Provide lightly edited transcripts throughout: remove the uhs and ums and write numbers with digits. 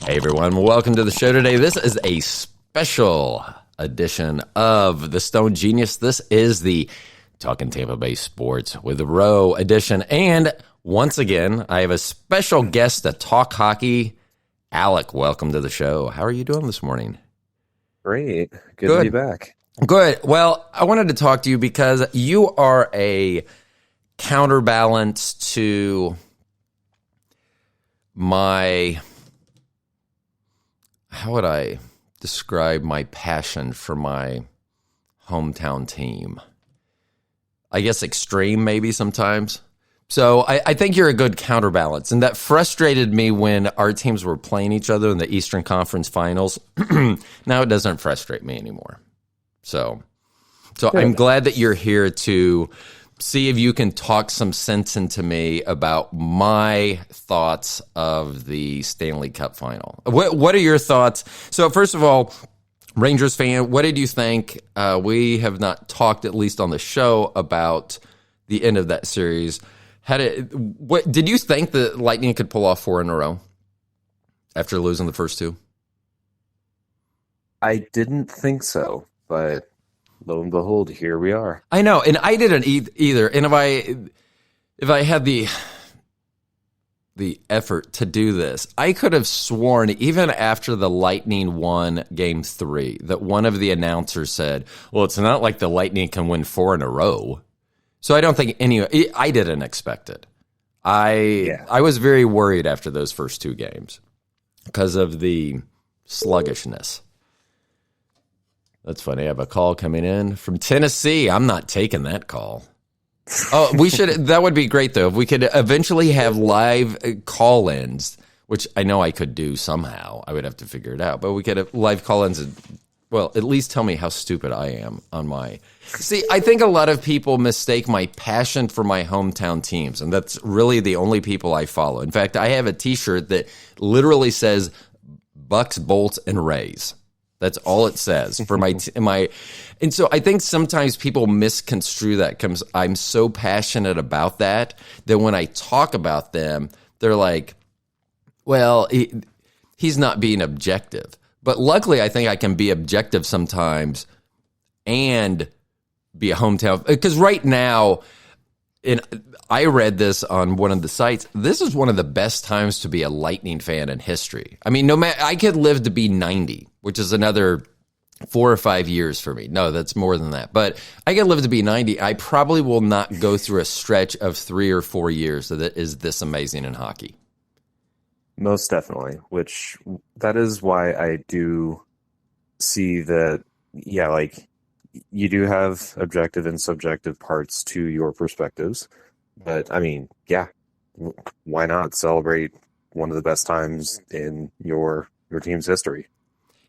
Hey everyone, welcome to the show today. This is a special edition of the Stone Genius. This is the Talking Tampa Bay Sports with Row edition. And once again, I have a special guest to talk hockey. Alec, welcome to the show. How are you doing this morning? Great. Good to be back. Good. Well, I wanted to talk to you because you are a counterbalance to my... How would I describe my passion for my hometown team? I guess extreme maybe sometimes. So I think you're a good counterbalance. And that frustrated me when our teams were playing each other in the Eastern Conference Finals. Now it doesn't frustrate me anymore. So I'm glad that you're here to see if you can talk some sense into me about my thoughts of the Stanley Cup Final. What are your thoughts? So first of all, Rangers fan, what did you think? We have not talked, at least on the show, about the end of that series. What did you think the Lightning could pull off 4 in a row after losing the first 2? I didn't think so, but lo and behold, here we are. I know, and I didn't either. And if I had the effort to do this, I could have sworn even after the Lightning won Game 3 that one of the announcers said, "Well, it's not like the Lightning can win 4 in a row." So I don't think I didn't expect it. I was very worried after those first 2 games because of the sluggishness. That's funny. I have a call coming in from Tennessee. I'm not taking that call. Oh, we should. That would be great, though. If we could eventually have live call-ins, which I know I could do somehow. I would have to figure it out. But we could have live call-ins. Well, at least tell me how stupid I am on my... See, I think a lot of people mistake my passion for my hometown teams, and that's really the only people I follow. In fact, I have a T-shirt that literally says Bucks, Bolts, and Rays. That's all it says for my. And so I think sometimes people misconstrue that because I'm so passionate about that when I talk about them, they're like, well, he's not being objective. But luckily, I think I can be objective sometimes and be a hometown. Because right now, and I read this on one of the sites, this is one of the best times to be a Lightning fan in history. I mean, no matter, I could live to be 90, which is another 4 or 5 years for me. No, that's more than that. But I could live to be 90. I probably will not go through a stretch of 3 or 4 years that is this amazing in hockey. Most definitely, which that is why I do see that, like you do have objective and subjective parts to your perspectives. But I mean, why not celebrate one of the best times in your team's history?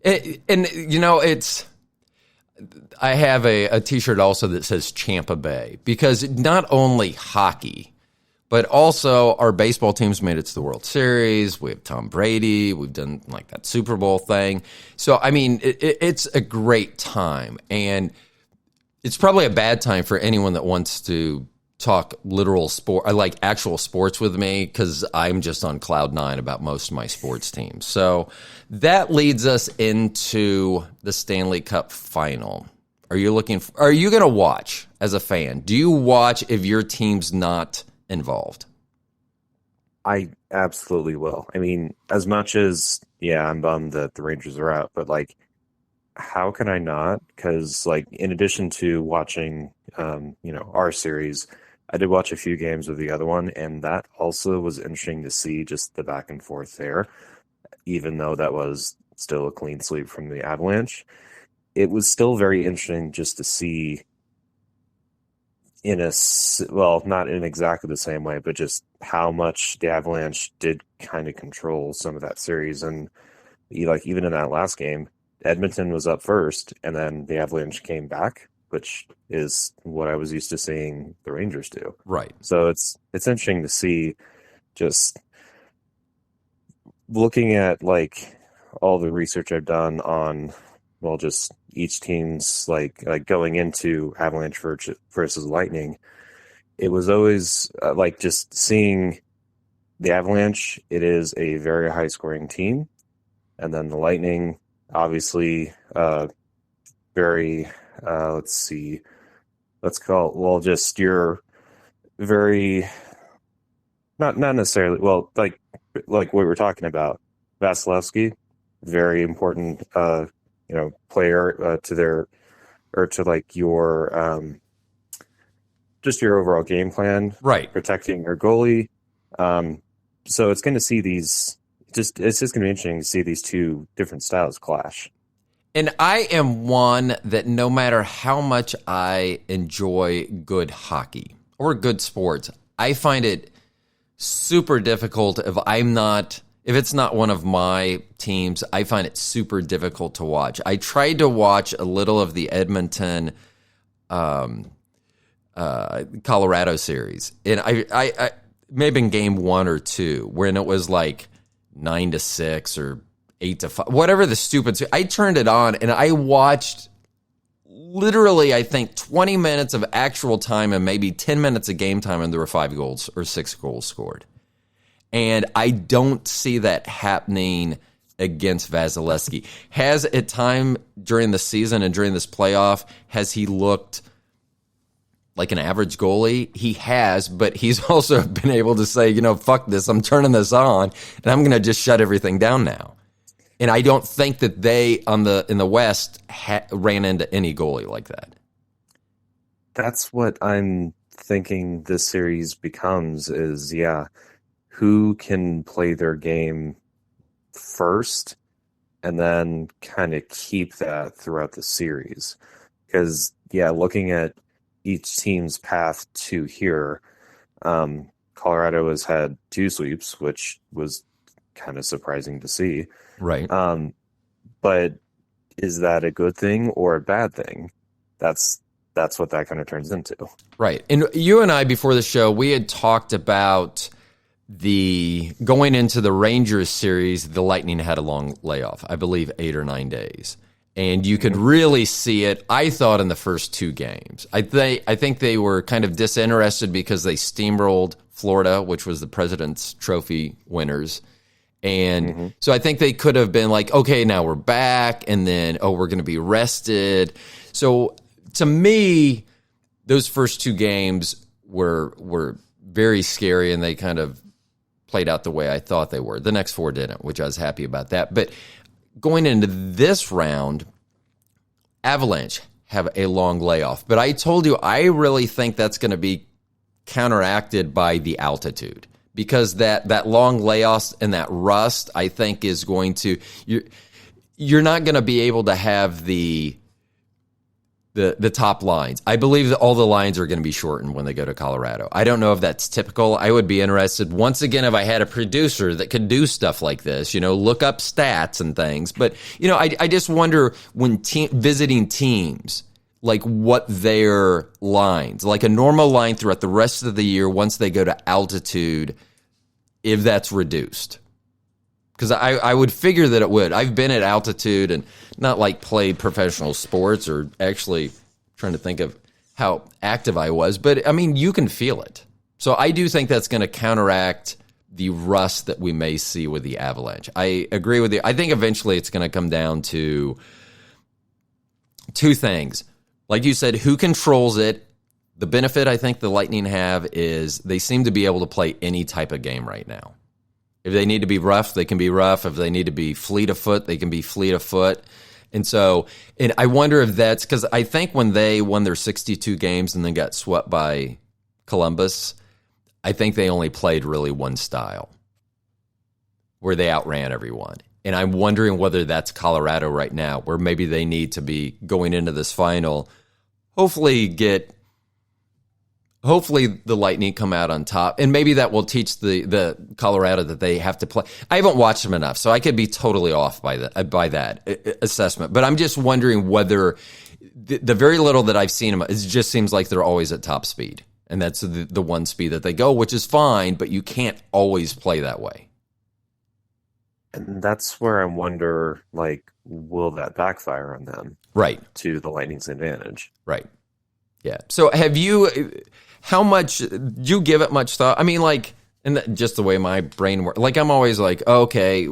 And you know, I have a T-shirt also that says Tampa Bay because not only hockey, but also our baseball teams made it to the World Series. We have Tom Brady. We've done like that Super Bowl thing. So I mean, it's a great time, and it's probably a bad time for anyone that wants to talk literal sport, like actual sports with me, because I'm just on cloud 9 about most of my sports teams. So that leads us into the Stanley Cup Final. Are you going to watch as a fan? Do you watch if your team's not involved? I absolutely will. I mean, as much as, I'm bummed that the Rangers are out, but like, how can I not? Because like, in addition to watching, our series, I did watch a few games of the other one, and that also was interesting to see just the back and forth there, even though that was still a clean sweep from the Avalanche. It was still very interesting just to see not in exactly the same way, but just how much the Avalanche did kind of control some of that series. And even in that last game, Edmonton was up first, and then the Avalanche came back, which is what I was used to seeing the Rangers do. Right. So it's interesting to see, just looking at like all the research I've done on, just each team's like going into Avalanche versus Lightning. It was always just seeing the Avalanche. It is a very high scoring team. And then the Lightning, obviously, very, let's see, let's call it, well, just your very, not necessarily, well, like what we were talking about, Vasilevsky, very important, player to their, or to like your, just your overall game plan, Right. protecting your goalie. So it's going to see it's just going to be interesting to see these two different styles clash. And I am one that no matter how much I enjoy good hockey or good sports, I find it super difficult if it's not one of my teams. I find it super difficult to watch. I tried to watch a little of the Edmonton Colorado series, and I maybe in game 1 or 2 when it was like 9-6 or 8-5, whatever the stupid. I turned it on and I watched literally, I think 20 minutes of actual time and maybe 10 minutes of game time, and there were 5 goals or 6 goals scored. And I don't see that happening against Vasilevsky. Has at time during the season and during this playoff, has he looked like an average goalie? He has, but he's also been able to say, fuck this, I'm turning this on, and I'm going to just shut everything down now. And I don't think that they in the West ran into any goalie like that. That's what I'm thinking this series becomes is, who can play their game first and then kind of keep that throughout the series. Because, looking at each team's path to here, Colorado has had 2 sweeps, which was kind of surprising to see. Right. But is that a good thing or a bad thing? That's what that kind of turns into. Right. And you and I, before the show, we had talked about going into the Rangers series, the Lightning had a long layoff, I believe 8 or 9 days. And you could really see it, I thought, in the first 2 games. I think they were kind of disinterested because they steamrolled Florida, which was the President's Trophy winners. And so I think they could have been like, okay, now we're back, and then, we're going to be rested. So to me, those first 2 games were very scary, and they kind of played out the way I thought they were. The next 4 didn't, which I was happy about that. But going into this round, Avalanche have a long layoff. But I told you, I really think that's going to be counteracted by the altitude. Because that long layoff and that rust, I think, is going to you're not going to be able to have the top lines. I believe that all the lines are going to be shortened when they go to Colorado. I don't know if that's typical. I would be interested once again if I had a producer that could do stuff like this. Look up stats and things. But I just wonder when visiting teams, like what their lines, like a normal line throughout the rest of the year once they go to altitude, if that's reduced. Because I would figure that it would. I've been at altitude and not like played professional sports or actually trying to think of how active I was. But, I mean, you can feel it. So I do think that's going to counteract the rust that we may see with the Avalanche. I agree with you. I think eventually it's going to come down to 2 things. Like you said, who controls it? The benefit I think the Lightning have is they seem to be able to play any type of game right now. If they need to be rough, they can be rough. If they need to be fleet of foot, they can be fleet of foot. And I wonder if that's because I think when they won their 62 games and then got swept by Columbus, I think they only played really one style where they outran everyone. And I'm wondering whether that's Colorado right now, where maybe they need to be going into this final, hopefully the Lightning come out on top, and maybe that will teach the Colorado that they have to play. I haven't watched them enough, so I could be totally off by that assessment. But I'm just wondering whether the very little that I've seen them, it just seems like they're always at top speed, and that's the one speed that they go, which is fine, but you can't always play that way. And that's where I wonder, like, will that backfire on them? Right. To the Lightning's advantage. Right. Yeah. So how much, do you give it much thought? I mean, like, and just the way my brain works, like, I'm always like, okay,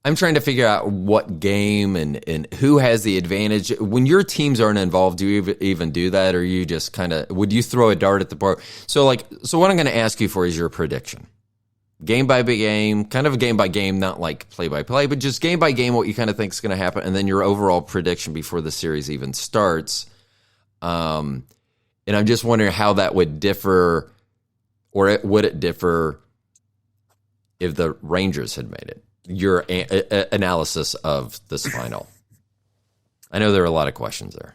I'm trying to figure out what game and who has the advantage. When your teams aren't involved, do you even do that, or you just kind of would you throw a dart at the bar? So what I'm going to ask you for is your prediction, game by game, kind of a game by game, not like play by play, but just game by game, what you kind of think is going to happen, and then your overall prediction before the series even starts. And I'm just wondering how that would differ, or would it differ if the Rangers had made it? Your analysis of this final. I know there are a lot of questions there.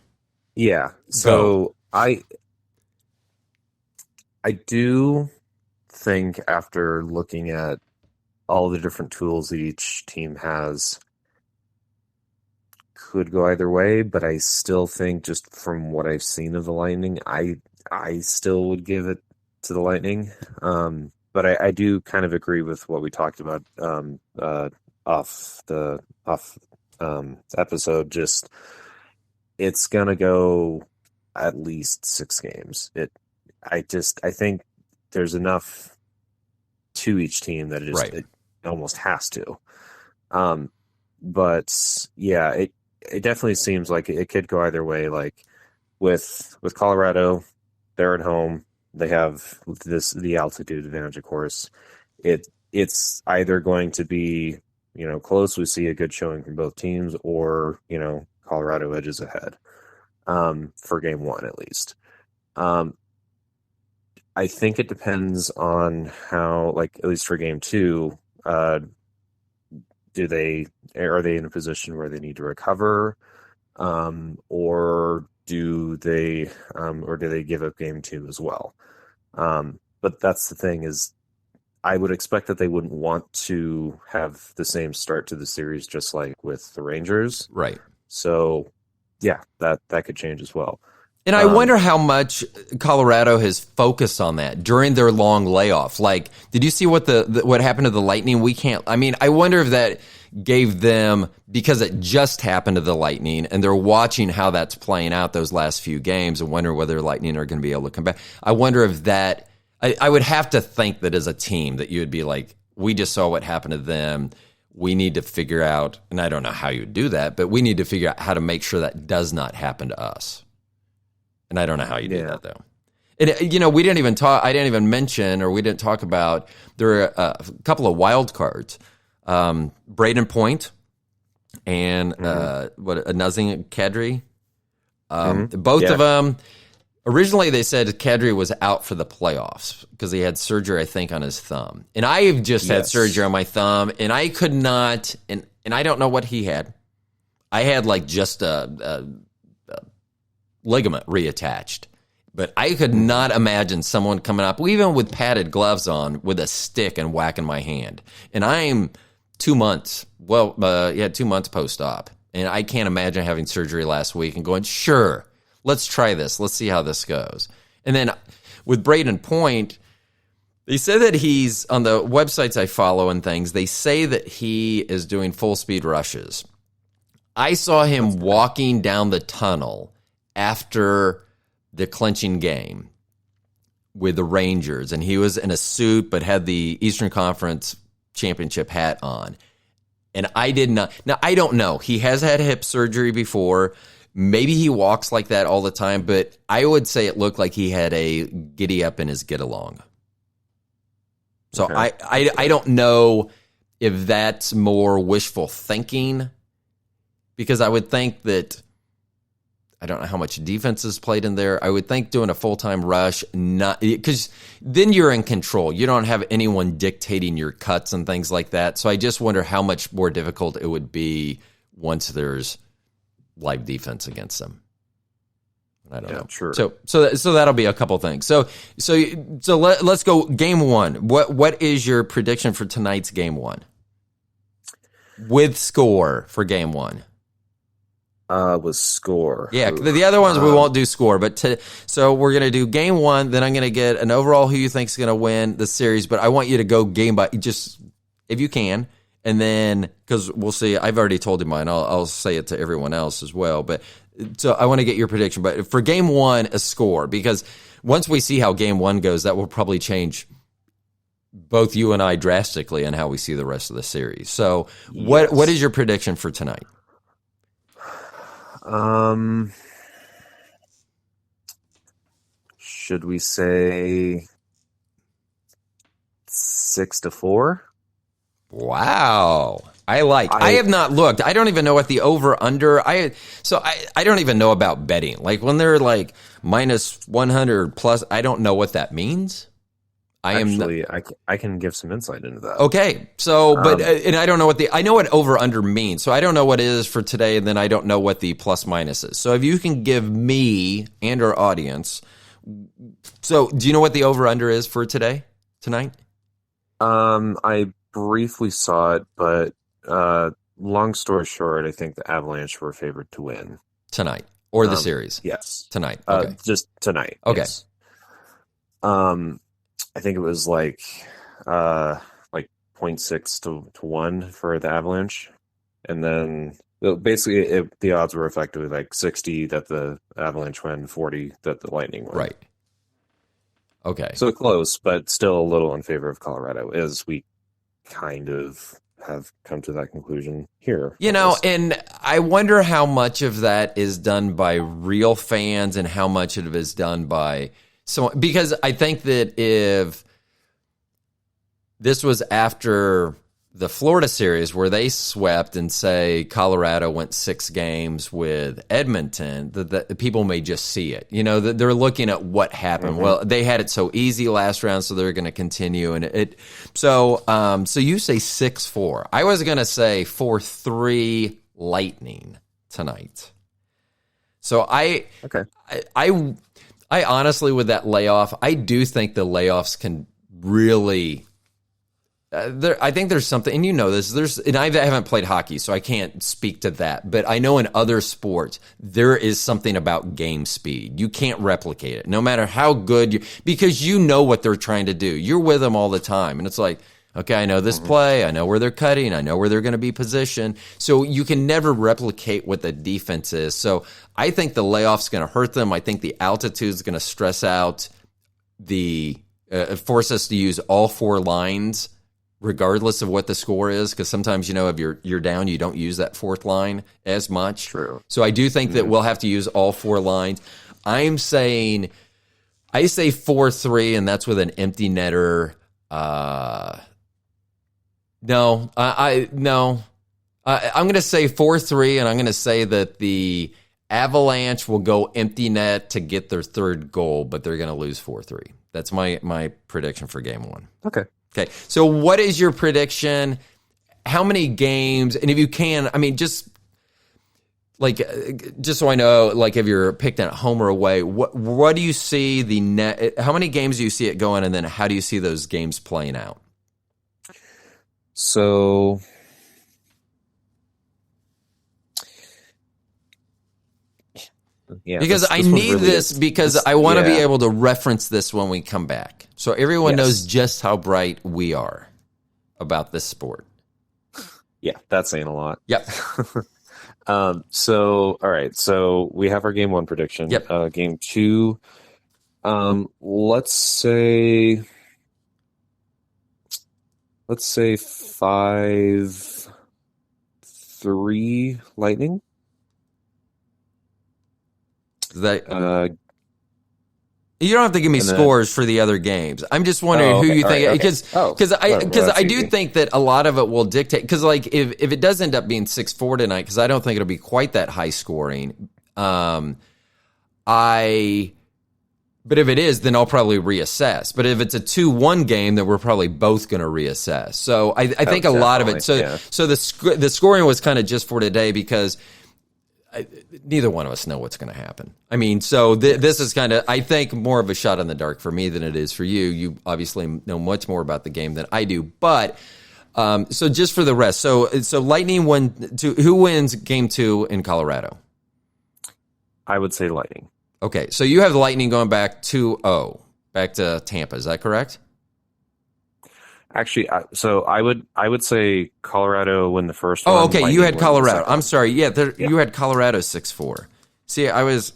Yeah. So I do think after looking at all the different tools that each team has, could go either way, but I still think just from what I've seen of the Lightning, I still would give it to the Lightning. But I do kind of agree with what we talked about off episode. Just it's gonna go at least 6 games. I think there's enough to each team that it almost has to. But yeah, it definitely seems like it could go either way. Like with Colorado, they're at home. They have the altitude advantage, of course. It's either going to be, close. We see a good showing from both teams, or, Colorado edges ahead for game 1 at least. I think it depends on how, at least for game 2, are they in a position where they need to recover, or do they give up game 2 as well? But that's the thing, is I would expect that they wouldn't want to have the same start to the series, just like with the Rangers. Right. So yeah, that could change as well. And I wonder how much Colorado has focused on that during their long layoff. Did you see what what happened to the Lightning? I wonder if that gave them, because it just happened to the Lightning, and they're watching how that's playing out those last few games, and wonder whether Lightning are going to be able to come back. I wonder if that, I would have to think that as a team that you would be like, we just saw what happened to them. We need to figure out, and I don't know how you would do that, but we need to figure out how to make sure that does not happen to us. And I don't know how you do that, though. And, we didn't even talk, I didn't even mention, or we didn't talk about, there are a couple of wild cards. Braden Point and Nazem Kadri. Both of them, originally they said Kadri was out for the playoffs because he had surgery, I think, on his thumb. And I've just had surgery on my thumb, and I could not, and I don't know what he had. I had just a ligament reattached. But I could not imagine someone coming up, even with padded gloves on, with a stick and whacking my hand. And I'm 2 months, 2 months post-op. And I can't imagine having surgery last week and going, sure, let's try this. Let's see how this goes. And then with Braden Point, they say that he's, on the websites I follow and things, they say that he is doing full-speed rushes. I saw him walking down the tunnel after the clinching game with the Rangers, and he was in a suit but had the Eastern Conference championship hat on. And I did not. Now, I don't know. He has had hip surgery before. Maybe he walks like that all the time, but I would say it looked like he had a giddy up in his get along. So okay. I don't know if that's more wishful thinking, because I would think that, I don't know how much defense is played in there. I would think doing a full-time rush, not because then you're in control. You don't have anyone dictating your cuts and things like that. So I just wonder how much more difficult it would be once there's live defense against them. I don't know. Sure. So that'll be a couple things. So let's go game 1. What is your prediction for tonight's game 1? With score for game 1. With score. Yeah, the other ones we won't do score, but so we're going to do game 1, then I'm going to get an overall who you think is going to win the series, but I want you to go game by, just if you can, and then, because we'll see, I've already told you mine, I'll say it to everyone else as well, but so I want to get your prediction, but for game 1, a score, because once we see how game 1 goes, that will probably change both you and I drastically in how we see the rest of the series. So what is your prediction for tonight? Should we say 6-4? Wow. I have not looked. I don't even know what the over under. I don't even know about betting. Like when they're like minus 100 plus, I don't know what that means. I can give some insight into that. Okay. So, and I don't know I know what over under means. So I don't know what it is for today. And then I don't know what the plus minus is. So if you can give me and our audience. So do you know what the over under is for tonight? I briefly saw it, but long story short, I think the Avalanche were favored to win tonight or the series. Yes, tonight. Okay, just tonight. Okay. Yes. I think it was like 0.6 to 1 for the Avalanche, and then basically the odds were effectively like 60 that the Avalanche win, 40 that the Lightning win. Right. Okay. So close, but still a little in favor of Colorado, as we kind of have come to that conclusion here. And I wonder how much of that is done by real fans and how much of it is done by someone. Because I think that if this was after the Florida series where they swept and say Colorado went 6 games with Edmonton, the people may just see it. They're looking at what happened. Mm-hmm. Well, they had it so easy last round, so they're going to continue. And so you say 6-4. I was going to say 4-3 Lightning tonight. So I honestly, with that layoff, I do think the layoffs can really. I think there's something, and this. And I haven't played hockey, so I can't speak to that. But I know in other sports there is something about game speed. You can't replicate it, no matter how good because you know what they're trying to do. You're with them all the time, and it's like, okay, I know this play, I know where they're cutting, I know where they're going to be positioned. So you can never replicate what the defense is. So I think the layoff's going to hurt them. I think the altitude is going to stress out force us to use all 4 lines, regardless of what the score is, because sometimes, if you're down, you don't use that 4th line as much. True. So I do think that we'll have to use all 4 lines. I say 4-3, and that's with an empty netter. No. I'm going to say 4-3, and I'm going to say that the Avalanche will go empty net to get their 3rd goal, but they're going to lose 4-3. That's my prediction for game 1. Okay, so what is your prediction? How many games? And if you can, just so I know, if you're picked at home or away, what do you see the net? How many games do you see it going, and then how do you see those games playing out? So, because I need this because I want to be able to reference this when we come back, so everyone knows just how bright we are about this sport. Yeah, that's saying a lot. Yep. So, all right. So we have our game 1 prediction. Yep. Game 2. Let's say 5-3 Lightning. That you don't have to give me scores for the other games. I'm just wondering who you think, because I do think that a lot of it will dictate. Because if it does end up being 6-4 tonight, because I don't think it'll be quite that high scoring. But if it is, then I'll probably reassess. But if it's a 2-1 game, then we're probably both going to reassess. So I think a lot of it. So the scoring was kind of just for today because neither one of us know what's going to happen. This is kind of, I think, more of a shot in the dark for me than it is for you. You obviously know much more about the game than I do. But so just for the rest, so Lightning who wins game 2 in Colorado? I would say Lightning. Okay, so you have the Lightning going back 2-0, back to Tampa. Is that correct? Actually, so I would say Colorado win the first one. Oh, okay, Lightning you had Colorado. I'm sorry. Yeah, you had Colorado 6-4. See, I was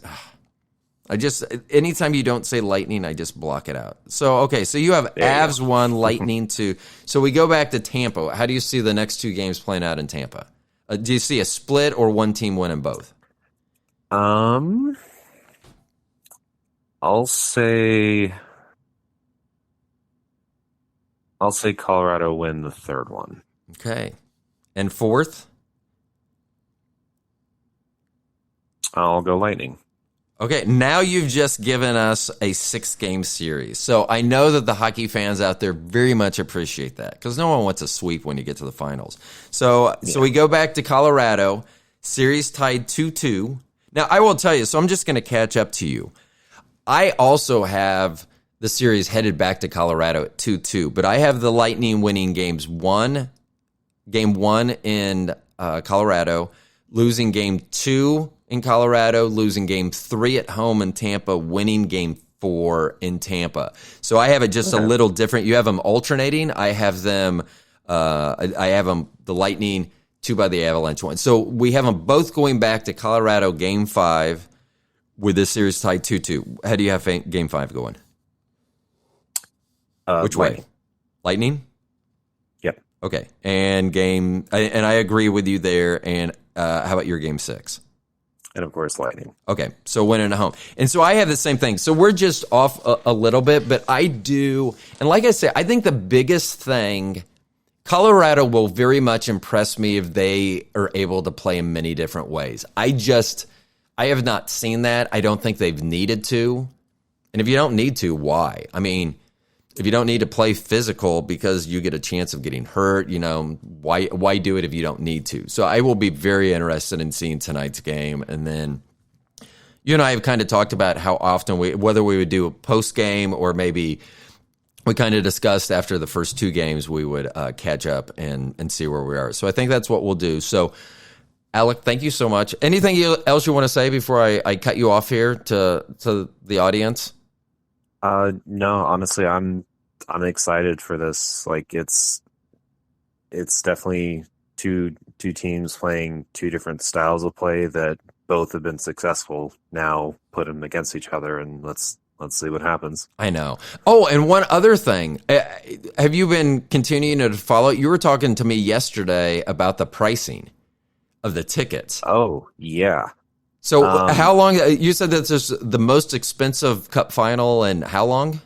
Anytime you don't say Lightning, I just block it out. So, okay, so you have Avs 1, Lightning 2. So we go back to Tampa. How do you see the next 2 games playing out in Tampa? Do you see a split or one team winning both? I'll say Colorado win the third one. Okay. And fourth? I'll go Lightning. Okay, now you've just given us a 6-game series. So I know that the hockey fans out there very much appreciate that because no one wants a sweep when you get to the finals. So we go back to Colorado, series tied 2-2. Now, I will tell you, so I'm just going to catch up to you. I also have the series headed back to Colorado at 2-2, but I have the Lightning winning game 1 in Colorado, losing game 2 in Colorado, losing game 3 at home in Tampa, winning game 4 in Tampa. So I have it just a little different. You have them alternating. I have them, the Lightning, 2 by the Avalanche 1. So we have them both going back to Colorado game 5 with this series tied 2-2. How do you have game 5 going? Which way? Lightning? Yep. Okay. And I agree with you there. And how about your game 6? And of course, Lightning. Okay, so winning at home. And so I have the same thing. So we're just off a little bit, but I do. And like I said, I think the biggest thing, Colorado will very much impress me if they are able to play in many different ways. I have not seen that. I don't think they've needed to. And if you don't need to, why? I mean, if you don't need to play physical because you get a chance of getting hurt, why do it if you don't need to? So I will be very interested in seeing tonight's game. And then you and I have kind of talked about how often whether we would do a post game or maybe we kind of discussed after the first 2 games, we would catch up and see where we are. So I think that's what we'll do. So Alec, thank you so much. Anything else you want to say before I cut you off here to the audience? No, honestly, I'm excited for this. Like it's definitely two teams playing 2 different styles of play that both have been successful. Now put them against each other and let's see what happens. I know. Oh, and one other thing. Have you been continuing to follow? You were talking to me yesterday about the pricing of the tickets. Oh, yeah. So how long? You said that this is the most expensive Cup final, and how long?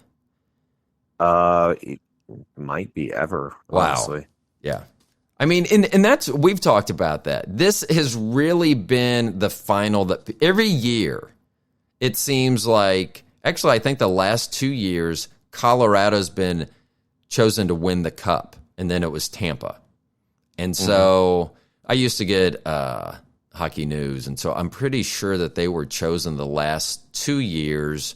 It might be ever. Wow. Honestly. Yeah. I mean, and we've talked about that. This has really been the final that every year it seems like. Actually, I think the last 2 years Colorado's been chosen to win the Cup, and then it was Tampa, and so I used to get Hockey News, and so I'm pretty sure that they were chosen the last 2 years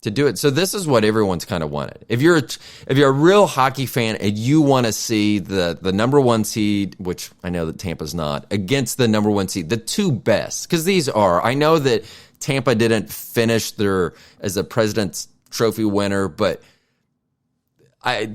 to do it. So this is what everyone's kind of wanted. If you're a real hockey fan and you want to see the number 1 seed, which I know that Tampa's not, against the number 1 seed, the 2 best, because these are. I know that Tampa didn't finish as a President's Trophy winner, but I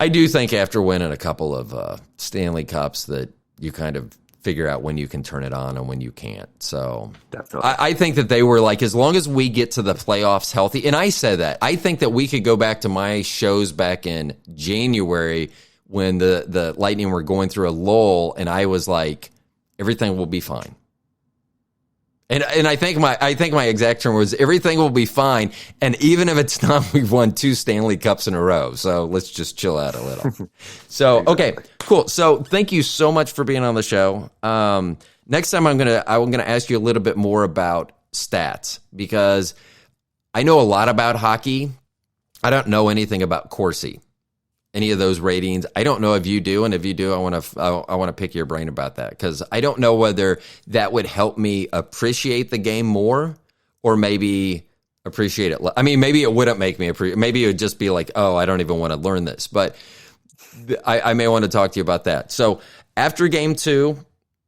do think after winning a couple of Stanley Cups that you kind of figure out when you can turn it on and when you can't. So definitely. I think that they were like, as long as we get to the playoffs healthy, and I said that, I think that we could go back to my shows back in January when the Lightning were going through a lull, and I was like, everything will be fine. And I think my exact term was, everything will be fine, and even if it's not, we've won 2 Stanley Cups in a row. So let's just chill out a little. So okay, cool. So thank you so much for being on the show. Next time I'm gonna ask you a little bit more about stats, because I know a lot about hockey. I don't know anything about Corsi, any of those ratings. I don't know if you do, and if you do, I want to pick your brain about that, because I don't know whether that would help me appreciate the game more, or maybe appreciate it. I mean, maybe it wouldn't make me appreciate. Maybe it would just be like, oh, I don't even want to learn this. But I may want to talk to you about that. So after game 2,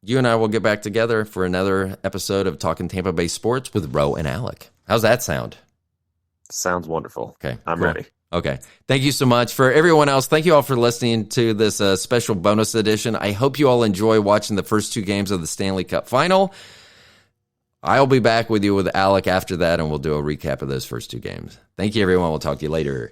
you and I will get back together for another episode of Talking Tampa Bay Sports with Ro and Alec. How's that sound? Sounds wonderful. Okay, I'm cool. ready. Okay. Thank you so much. For everyone else, thank you all for listening to this special bonus edition. I hope you all enjoy watching the first 2 games of the Stanley Cup Final. I'll be back with you with Alec after that, and we'll do a recap of those first two games. Thank you, everyone. We'll talk to you later.